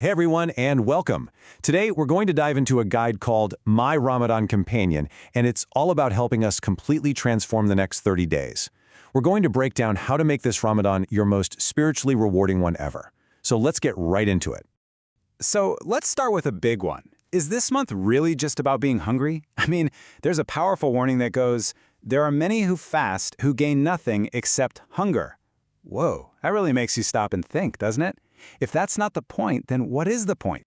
Hey everyone, and welcome. Today we're going to dive into a guide called My Ramadan Companion, and it's all about helping us completely transform the next 30 days. We're going to break down how to make this Ramadan your most spiritually rewarding one ever. So let's get right into it. So let's start with a big one. Is this month really just about being hungry? I mean, there's a powerful warning that goes, there are many who fast who gain nothing except hunger. Whoa, that really makes you stop and think, doesn't it? If that's not the point, then what is the point?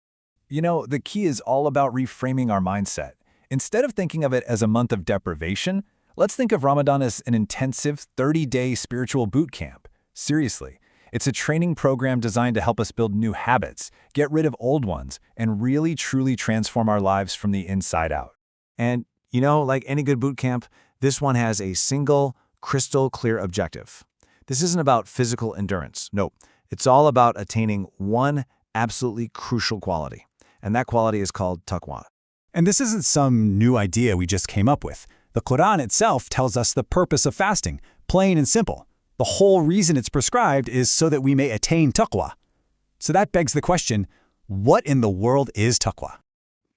You know, the key is all about reframing our mindset. Instead of thinking of it as a month of deprivation, let's think of Ramadan as an intensive 30-day spiritual boot camp. Seriously, it's a training program designed to help us build new habits, get rid of old ones, and really truly transform our lives from the inside out. And, you know, like any good boot camp, this one has a single, crystal clear objective. This isn't about physical endurance. Nope. It's all about attaining one absolutely crucial quality, and that quality is called Taqwa. And this isn't some new idea we just came up with. The Qur'an itself tells us the purpose of fasting, plain and simple. The whole reason it's prescribed is so that we may attain Taqwa. So that begs the question, what in the world is Taqwa?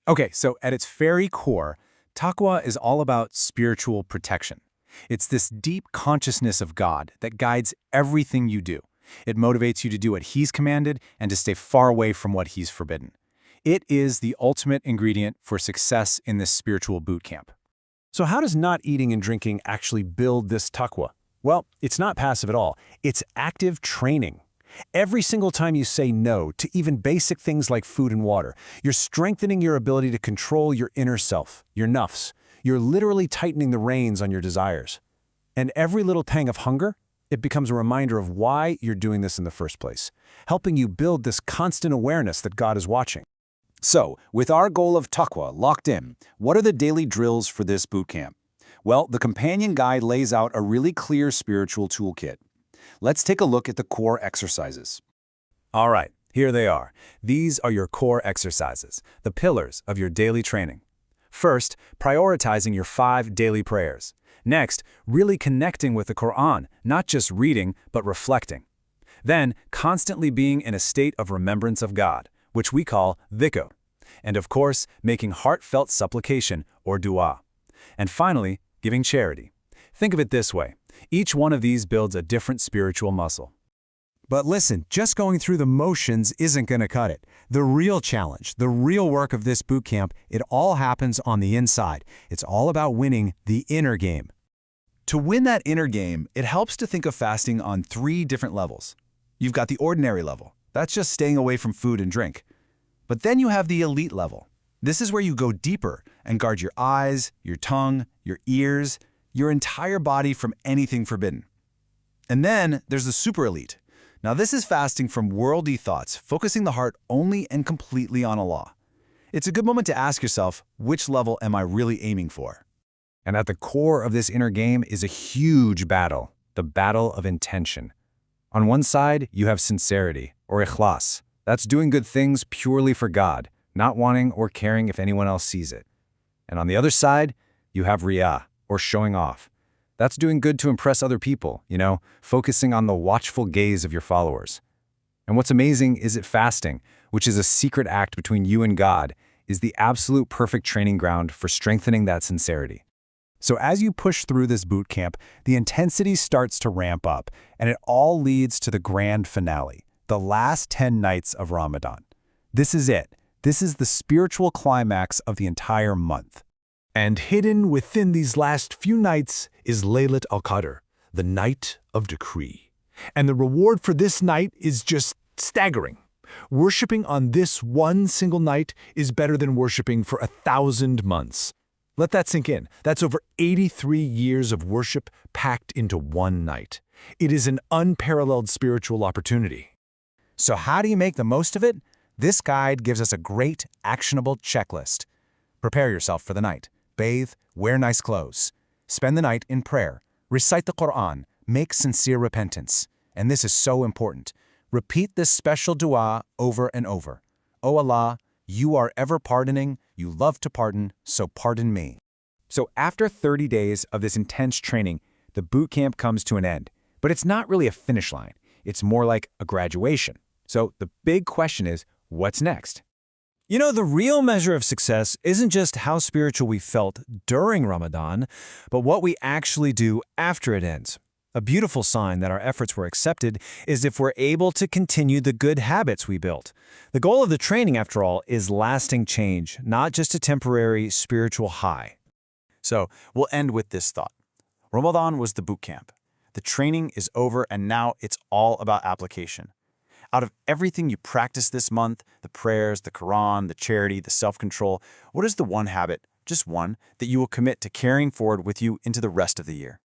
Okay, so at its very core, Taqwa is all about spiritual protection. It's this deep consciousness of God that guides everything you do. It motivates you to do what He's commanded and to stay far away from what He's forbidden. It is the ultimate ingredient for success in this spiritual boot camp. So how does not eating and drinking actually build this taqwa? Well, it's not passive at all. It's active training. Every single time you say no to even basic things like food and water, you're strengthening your ability to control your inner self, your nafs. You're literally tightening the reins on your desires. And every little pang of hunger, it becomes a reminder of why you're doing this in the first place, helping you build this constant awareness that God is watching. So, with our goal of Taqwa locked in, what are the daily drills for this boot camp? Well, the companion guide lays out a really clear spiritual toolkit. Let's take a look at the core exercises. All right, here they are. These are your core exercises, the pillars of your daily training. First, prioritizing your 5 daily prayers. Next, really connecting with the Qur'an, not just reading, but reflecting. Then, constantly being in a state of remembrance of God, which we call dhikr. And of course, making heartfelt supplication or dua. And finally, giving charity. Think of it this way. Each one of these builds a different spiritual muscle. But listen, just going through the motions isn't going to cut it. The real challenge, the real work of this boot camp, it all happens on the inside. It's all about winning the inner game. To win that inner game, it helps to think of fasting on 3 different levels. You've got the ordinary level. That's just staying away from food and drink. But then you have the elite level. This is where you go deeper and guard your eyes, your tongue, your ears, your entire body from anything forbidden. And then there's the super elite. Now this is fasting from worldly thoughts, focusing the heart only and completely on Allah. It's a good moment to ask yourself, which level am I really aiming for? And at the core of this inner game is a huge battle, the battle of intention. On one side, you have sincerity, or ikhlas. That's doing good things purely for God, not wanting or caring if anyone else sees it. And on the other side, you have riyah, or showing off. That's doing good to impress other people, focusing on the watchful gaze of your followers. And what's amazing is that fasting, which is a secret act between you and God, is the absolute perfect training ground for strengthening that sincerity. So as you push through this boot camp, the intensity starts to ramp up, and it all leads to the grand finale, the last 10 nights of Ramadan. This is it. This is the spiritual climax of the entire month. And hidden within these last few nights is Laylat al-Qadr, the night of decree. And the reward for this night is just staggering. Worshipping on this one single night is better than worshipping for 1,000 months. Let that sink in. That's over 83 years of worship packed into one night. It is an unparalleled spiritual opportunity. So how do you make the most of it? This guide gives us a great, actionable checklist. Prepare yourself for the night. Bathe, wear nice clothes. Spend the night in prayer. Recite the Qur'an. Make sincere repentance. And this is so important. Repeat this special dua over and over. O Allah, you are ever pardoning, you love to pardon, so pardon me. So after 30 days of this intense training, the boot camp comes to an end. But it's not really a finish line. It's more like a graduation. So the big question is, What's next? You know, the real measure of success isn't just how spiritual we felt during Ramadan, but what we actually do after it ends. A beautiful sign that our efforts were accepted is if we're able to continue the good habits we built. The goal of the training, after all, is lasting change, not just a temporary spiritual high. So, we'll end with this thought. Ramadan was the boot camp. The training is over, and now it's all about application. Out of everything you practice this month, the prayers, the Qur'an, the charity, the self-control, what is the one habit, just one, that you will commit to carrying forward with you into the rest of the year?